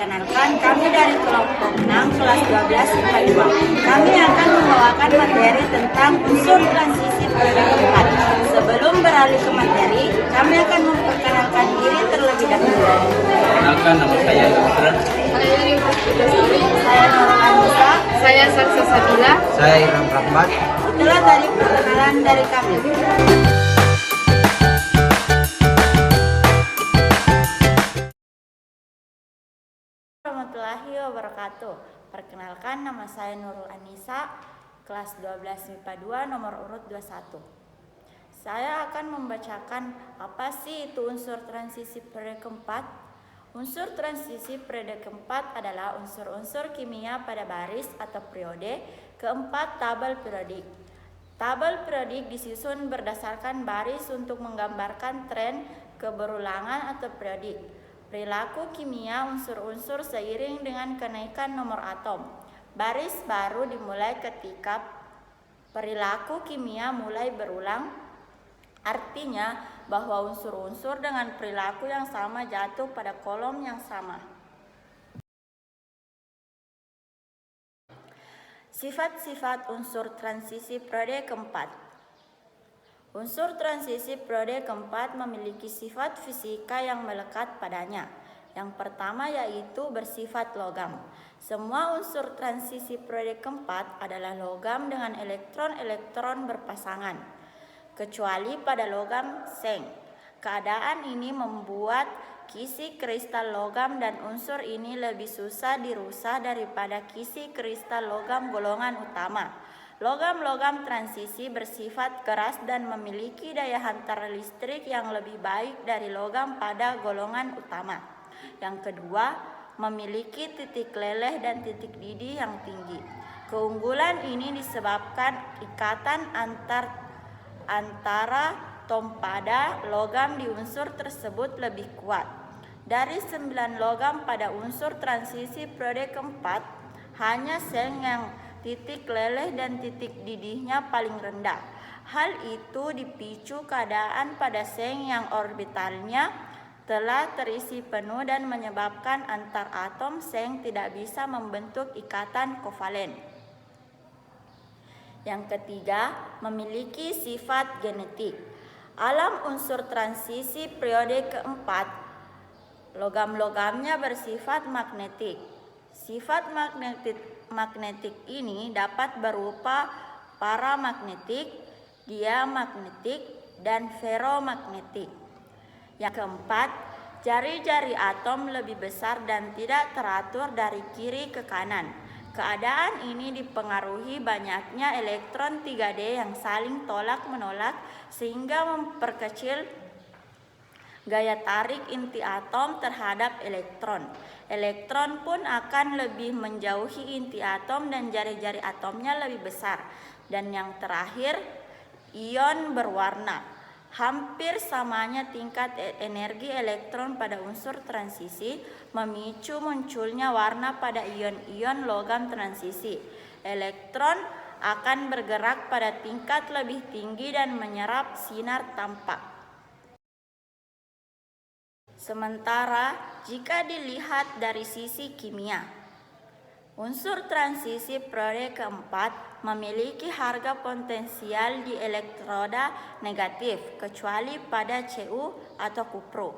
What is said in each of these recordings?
Perkenalkan, kami dari kelompok 6 kelas 12 IPA 2. Kami akan membawakan materi tentang unsur transisi periode keempat. Sebelum beralih ke materi, kami akan memperkenalkan diri terlebih dahulu. Perkenalkan, nama saya Yusran. Saya Nurul Anissa. Saya Saksa Sabila. Saya Iram Rahmat. Itulah tadi perkenalan dari kami. Warahmatullahi wabarakatuh. Perkenalkan, nama saya Nurul Anissa, kelas 12 MIPA 2, nomor urut 21. Saya akan membacakan apa sih itu unsur transisi periode keempat. Unsur transisi periode keempat adalah unsur-unsur kimia pada baris atau periode keempat tabel periodik. Tabel periodik disusun berdasarkan baris untuk menggambarkan tren keberulangan atau periodik. Perilaku kimia unsur-unsur seiring dengan kenaikan nomor atom. Baris baru dimulai ketika perilaku kimia mulai berulang. Artinya bahwa unsur-unsur dengan perilaku yang sama jatuh pada kolom yang sama. Sifat-sifat unsur transisi periode keempat. Unsur transisi periode keempat memiliki sifat fisika yang melekat padanya. Yang pertama yaitu bersifat logam. Semua unsur transisi periode keempat adalah logam dengan elektron-elektron berpasangan, kecuali pada logam seng. Keadaan ini membuat kisi kristal logam dan unsur ini lebih susah dirusak daripada kisi kristal logam golongan utama. Logam-logam transisi bersifat keras dan memiliki daya hantar listrik yang lebih baik dari logam pada golongan utama. Yang kedua, memiliki titik leleh dan titik didih yang tinggi. Keunggulan ini disebabkan ikatan antara atom pada logam di unsur tersebut lebih kuat. Dari 9 logam pada unsur transisi periode keempat, hanya seng yang titik leleh dan titik didihnya paling rendah. Hal itu dipicu keadaan pada seng yang orbitalnya telah terisi penuh dan menyebabkan antar atom seng tidak bisa membentuk ikatan kovalen. Yang ketiga, memiliki sifat genetik. Alam unsur transisi periode keempat, logam-logamnya bersifat magnetik. Sifat magnetik ini dapat berupa paramagnetik, diamagnetik, dan ferromagnetik. Yang keempat, jari-jari atom lebih besar dan tidak teratur dari kiri ke kanan. Keadaan ini dipengaruhi banyaknya elektron 3D yang saling tolak-menolak sehingga memperkecil gaya tarik inti atom terhadap elektron. Elektron pun akan lebih menjauhi inti atom dan jari-jari atomnya lebih besar. Dan yang terakhir, ion berwarna. Hampir samanya tingkat energi elektron pada unsur transisi memicu munculnya warna pada ion-ion logam transisi. Elektron akan bergerak pada tingkat lebih tinggi dan menyerap sinar tampak. Sementara jika dilihat dari sisi kimia, unsur transisi periode keempat memiliki harga potensial di elektroda negatif kecuali pada Cu atau kupro.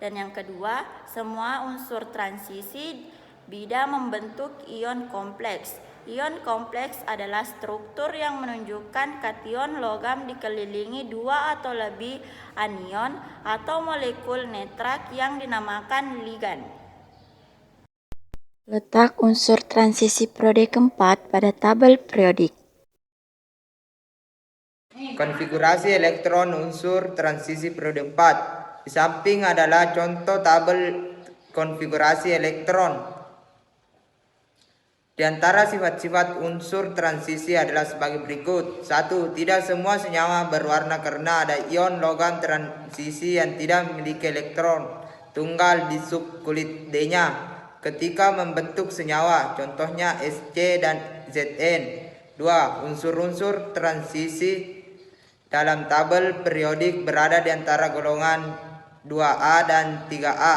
Dan yang kedua, semua unsur transisi bisa membentuk ion kompleks. Ion kompleks adalah struktur yang menunjukkan kation logam dikelilingi dua atau lebih anion atau molekul netrak yang dinamakan ligan. Letak unsur transisi periode keempat pada tabel periodik. Konfigurasi elektron unsur transisi periode 4. Di samping adalah contoh tabel konfigurasi elektron. Di antara sifat-sifat unsur transisi adalah sebagai berikut. 1. Tidak semua senyawa berwarna karena ada ion logam transisi yang tidak memiliki elektron tunggal di subkulit D-nya ketika membentuk senyawa, contohnya Sc dan Zn. 2. Unsur-unsur transisi dalam tabel periodik berada di antara golongan 2A dan 3A.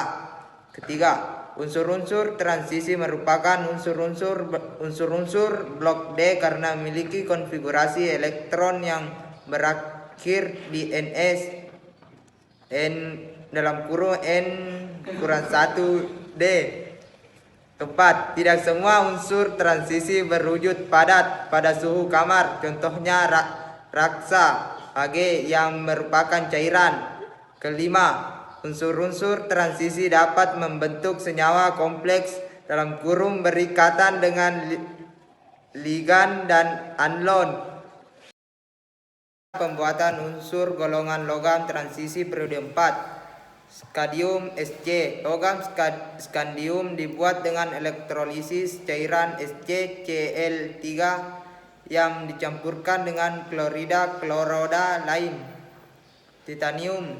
Ketiga, Unsur-unsur transisi merupakan unsur-unsur blok D karena memiliki konfigurasi elektron yang berakhir di Ns N(n)(1)D. 4. Tidak semua unsur transisi berwujud padat pada suhu kamar, contohnya raksa Hg yang merupakan cairan. Kelima, unsur-unsur transisi dapat membentuk senyawa kompleks (berikatan dengan ligan dan anilon). Pembuatan unsur golongan logam transisi periode 4. Skadium Sc. Logam skandium dibuat dengan elektrolisis cairan ScCl3 yang dicampurkan dengan klorida kloroda lain. Titanium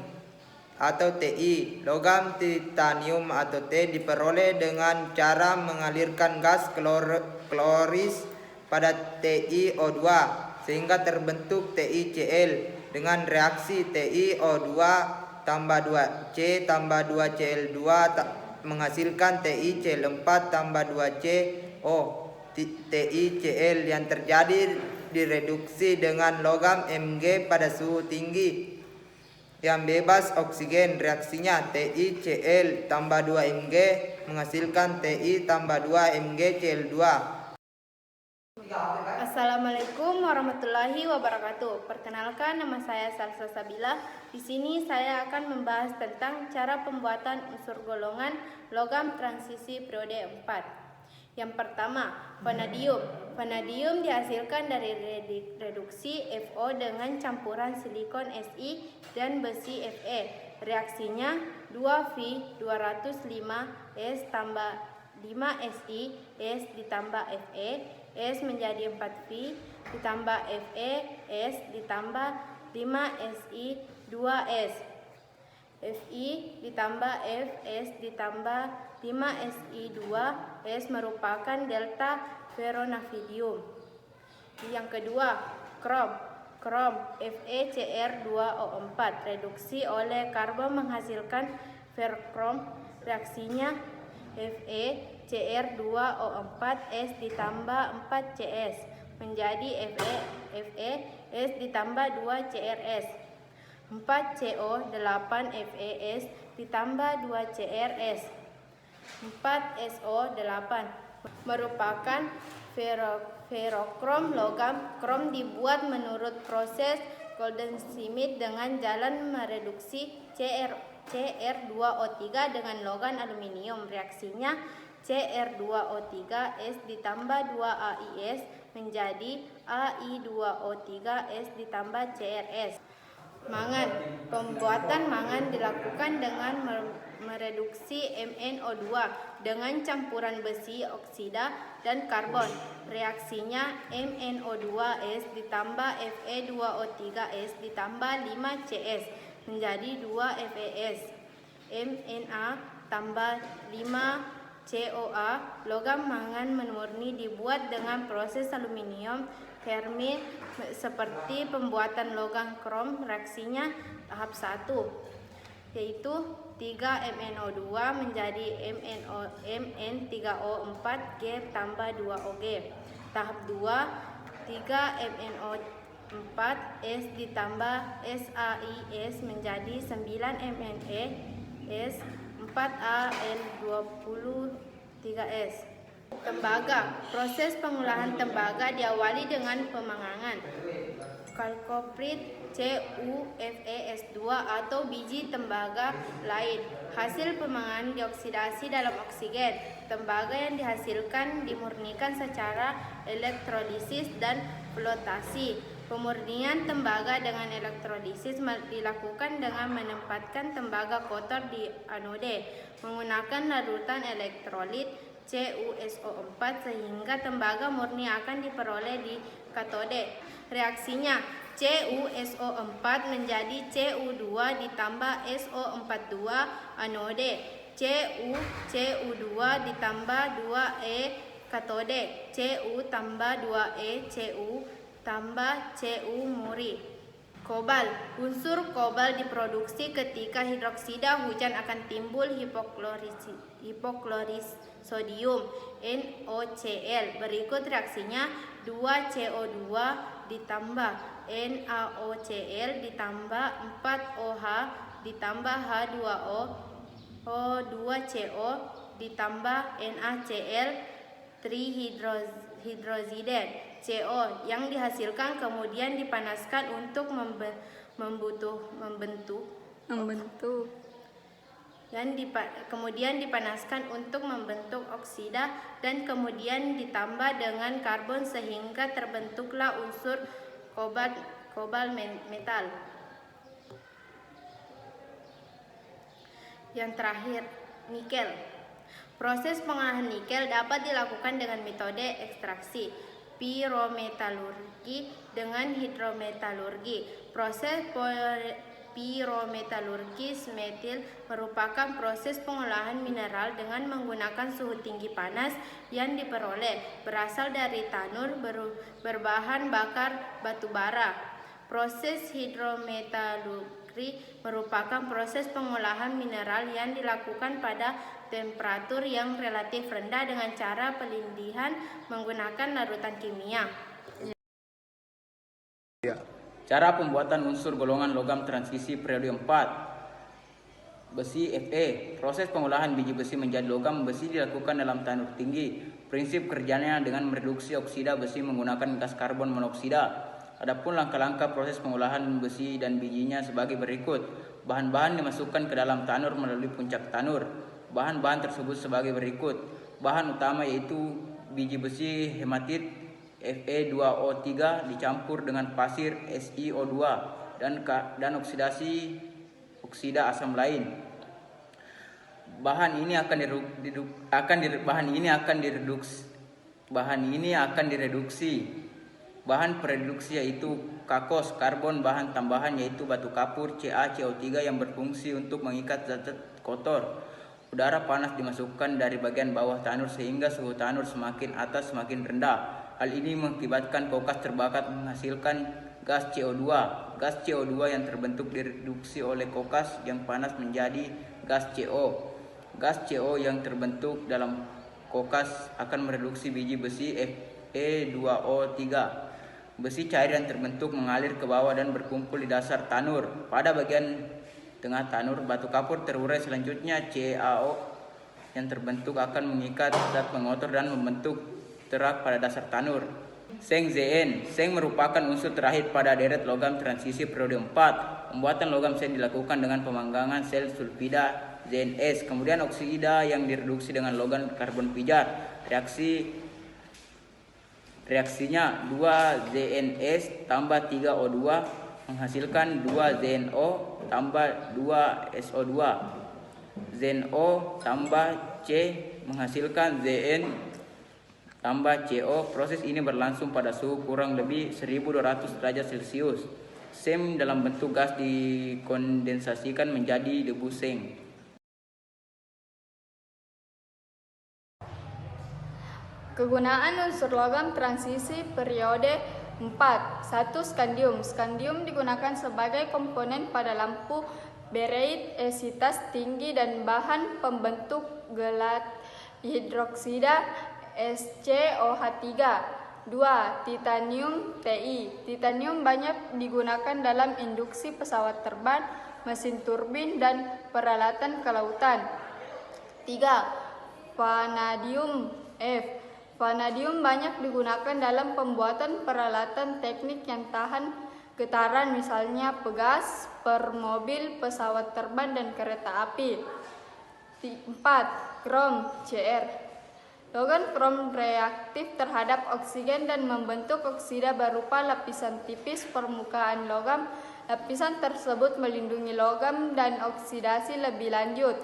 atau Ti. Logam titanium atau T diperoleh dengan cara mengalirkan gas kloris pada TiO2 sehingga terbentuk TiCl dengan reaksi TiO2 tambah 2C tambah 2Cl2 menghasilkan TiCl4 tambah 2CO. TiCl yang terjadi direduksi dengan logam Mg pada suhu tinggi yang bebas oksigen. Reaksinya TiCl tambah 2 Mg menghasilkan Ti tambah 2 MgCl2. Assalamualaikum warahmatullahi wabarakatuh. Perkenalkan, nama saya Salsa Sabila. Di sini saya akan membahas tentang cara pembuatan unsur golongan logam transisi periode 4. Yang pertama, vanadium. Vanadium dihasilkan dari reduksi Fo dengan campuran silikon Si dan besi Fe. Reaksinya 2V205S tambah 5Si S ditambah Fe S menjadi 4V ditambah Fe S ditambah 5Si 2S Fi ditambah Fs ditambah 5Si 2S merupakan delta ferronafinium. Yang kedua, krom. FeCr2O4 reduksi oleh karbon menghasilkan ferrokrom. Reaksinya FeCr2O4S ditambah 4Cs menjadi Fe ditambah 2CrS. 4CO8Fes ditambah 2CrS. 4SO8 merupakan ferrokrom logam. Krom dibuat menurut proses Golden-Schmidt dengan jalan mereduksi Cr2O3 dengan logam aluminium. Reaksinya Cr2O3S ditambah 2AiS menjadi Ai2O3S ditambah CrS. Mangan. Pembuatan mangan dilakukan dengan mereduksi MnO2 dengan campuran besi oksida dan karbon. Reaksinya MnO2S ditambah Fe2O3S ditambah 5Cs menjadi 2Fes. Mna tambah 5COA. Logam mangan murni dibuat dengan proses aluminium fermi seperti pembuatan logam krom. Reaksinya tahap 1 yaitu 3MnO2 menjadi Mn3O4G tambah 2OG. Tahap 2 3MnO4S ditambah SAiS menjadi 9MnES 4Al23S. Tembaga. Proses pengolahan tembaga diawali dengan pemanggangan kalkoprit CuFeS2 atau biji tembaga lain. Hasil pemanggangan dioksidasi dalam oksigen. Tembaga yang dihasilkan dimurnikan secara elektrolisis dan flotasi. Pemurnian tembaga dengan elektrolisis dilakukan dengan menempatkan tembaga kotor di anode menggunakan larutan elektrolit CuSO4 sehingga tembaga murni akan diperoleh di katode. Reaksinya CuSO4 menjadi Cu2 ditambah SO42 anode, Cu2 ditambah 2E katode, Cu tambah 2E Cu tambah Cu muri. Kobal. Unsur kobal diproduksi ketika hidroksida hujan akan timbul hipokloris sodium NOCl. Berikut reaksinya: 2CO2 ditambah NaOCl ditambah 4OH ditambah H2O 2CO ditambah NaCl trihidrozidet CO yang dihasilkan kemudian dipanaskan untuk kemudian dipanaskan untuk membentuk oksida dan kemudian ditambah dengan karbon sehingga terbentuklah unsur kobalt metal. Yang terakhir, nikel. Proses pengolahan nikel dapat dilakukan dengan metode ekstraksi, pirometalurgi dengan hidrometalurgi. Proses pirometalurgis metil merupakan proses pengolahan mineral dengan menggunakan suhu tinggi panas yang diperoleh berasal dari tanur berbahan bakar batu bara. Proses hidrometalurgi merupakan proses pengolahan mineral yang dilakukan pada temperatur yang relatif rendah dengan cara pelindihan menggunakan larutan kimia. Cara pembuatan unsur golongan logam transisi periode 4. Besi Fe. Proses pengolahan biji besi menjadi logam besi dilakukan dalam tanur tinggi. Prinsip kerjanya dengan mereduksi oksida besi menggunakan gas karbon monoksida. Adapun langkah-langkah proses pengolahan besi dan bijinya sebagai berikut. Bahan-bahan dimasukkan ke dalam tanur melalui puncak tanur. Bahan-bahan tersebut sebagai berikut. Bahan utama yaitu biji besi hematit Fe2O3 dicampur dengan pasir SiO2 dan oksida asam lain. Bahan ini akan direduksi. Bahan pereduksi yaitu kakos, karbon, bahan tambahan yaitu batu kapur, CaCO3 yang berfungsi untuk mengikat zat kotor. Udara panas dimasukkan dari bagian bawah tanur sehingga suhu tanur semakin atas semakin rendah. Hal ini mengakibatkan kokas terbakar menghasilkan gas CO2. Gas CO2 yang terbentuk direduksi oleh kokas yang panas menjadi gas CO. Gas CO yang terbentuk dalam kokas akan mereduksi biji besi Fe2O3. Besi cair yang terbentuk mengalir ke bawah dan berkumpul di dasar tanur. Pada bagian tengah tanur, batu kapur terurai. Selanjutnya CaO yang terbentuk akan mengikat zat pengotor dan membentuk terak pada dasar tanur. Seng Zn. Seng merupakan unsur terakhir pada deret logam transisi periode 4. Pembuatan logam seng dilakukan dengan pemanggangan sel sulfida ZnS. Kemudian oksida yang direduksi dengan logam karbon pijar. Reaksinya 2ZnS tambah 3O2 menghasilkan 2ZnO tambah 2SO2. ZnO tambah C menghasilkan Zn tambah CO. Proses ini berlangsung pada suhu kurang lebih 1200 derajat Celcius. Seng dalam bentuk gas dikondensasikan menjadi debu seng. Kegunaan unsur logam transisi periode 4. 1. Skandium. Skandium digunakan sebagai komponen pada lampu bereid-esitas tinggi dan bahan pembentuk gelat hidroksida SCOH3. 2. Titanium Ti. Titanium banyak digunakan dalam induksi pesawat terbang, mesin turbin, dan peralatan kelautan. 3. Vanadium F. Vanadium banyak digunakan dalam pembuatan peralatan teknik yang tahan getaran, misalnya pegas, per mobil, pesawat terbang, dan kereta api. 4. Krom Cr. Logam krom reaktif terhadap oksigen dan membentuk oksida berupa lapisan tipis permukaan logam. Lapisan tersebut melindungi logam dan oksidasi lebih lanjut.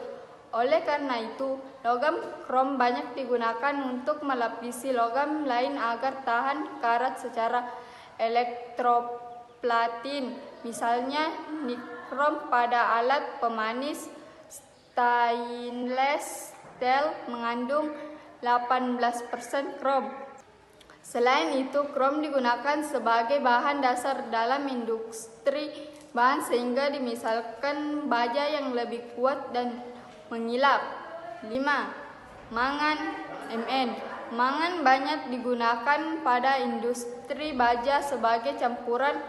Oleh karena itu, logam krom banyak digunakan untuk melapisi logam lain agar tahan karat secara elektroplatin. Misalnya nikrom pada alat pemanis stainless steel mengandung 18% krom. Selain itu, krom digunakan sebagai bahan dasar dalam industri bahan sehingga dimisalkan baja yang lebih kuat dan mengilap. 5. Mangan Mn. Mangan banyak digunakan pada industri baja sebagai campuran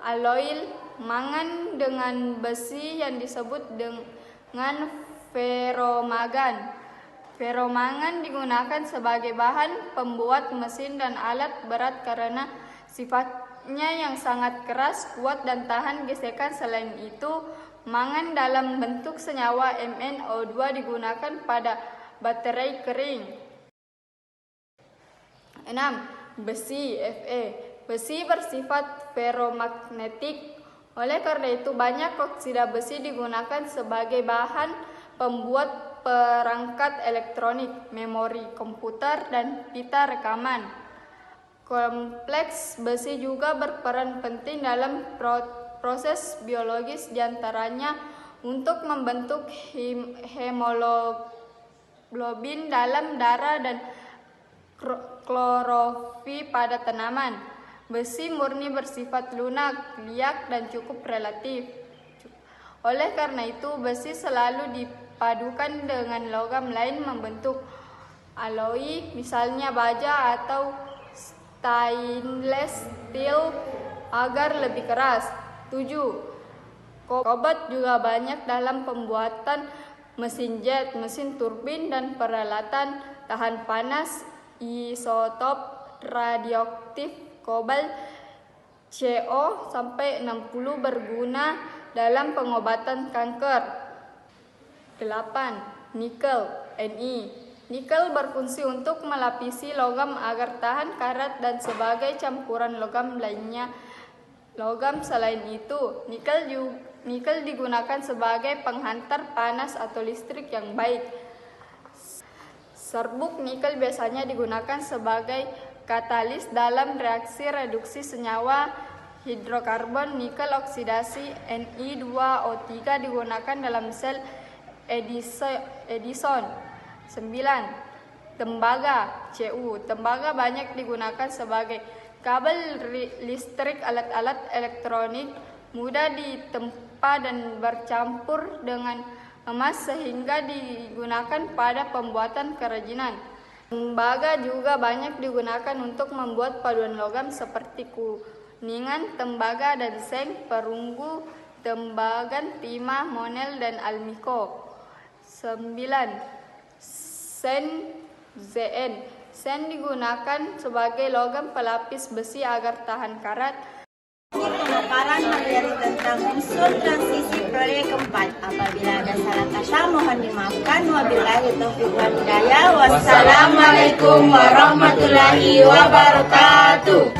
alloy mangan dengan besi yang disebut dengan ferromangan. Ferromangan digunakan sebagai bahan pembuat mesin dan alat berat karena sifatnya yang sangat keras, kuat, dan tahan gesekan. Selain itu, mangan dalam bentuk senyawa MnO2 digunakan pada baterai kering. 6. Besi Fe. Besi bersifat ferromagnetik. Oleh karena itu, banyak oksida besi digunakan sebagai bahan pembuat perangkat elektronik, memori komputer, dan pita rekaman. Kompleks besi juga berperan penting dalam proses biologis, diantaranya untuk membentuk hemoglobin dalam darah dan klorofil pada tanaman. Besi murni bersifat lunak, liak, dan cukup relatif. Oleh karena itu, besi selalu dipadukan dengan logam lain membentuk alloy, misalnya baja atau stainless steel agar lebih keras. 7. Kobalt juga banyak dalam pembuatan mesin jet, mesin turbin, dan peralatan tahan panas. Isotop radioaktif kobalt Co-60 berguna dalam pengobatan kanker. 8. Nikel Ni. Nikel berfungsi untuk melapisi logam agar tahan karat dan sebagai campuran logam lainnya. Selain itu, nikel digunakan sebagai penghantar panas atau listrik yang baik. Serbuk nikel biasanya digunakan sebagai katalis dalam reaksi reduksi senyawa hidrokarbon. Nikel oksidasi Ni2O3 digunakan dalam sel Edison. 9. Tembaga Cu. Tembaga banyak digunakan sebagai kabel listrik. Alat-alat elektronik mudah ditempa dan bercampur dengan emas sehingga digunakan pada pembuatan kerajinan. Tembaga juga banyak digunakan untuk membuat paduan logam seperti kuningan, tembaga, dan seng, perunggu, tembaga, timah, monel, dan almiko. 9. Zn. Sen digunakan sebagai logam pelapis besi agar tahan karat. Pemaparan materi tentang unsur transisi proyek keempat. Apabila ada salah kata mohon dimaafkan. Wabillahi taufiq wal hidayah. Wassalamualaikum warahmatullahi wabarakatuh.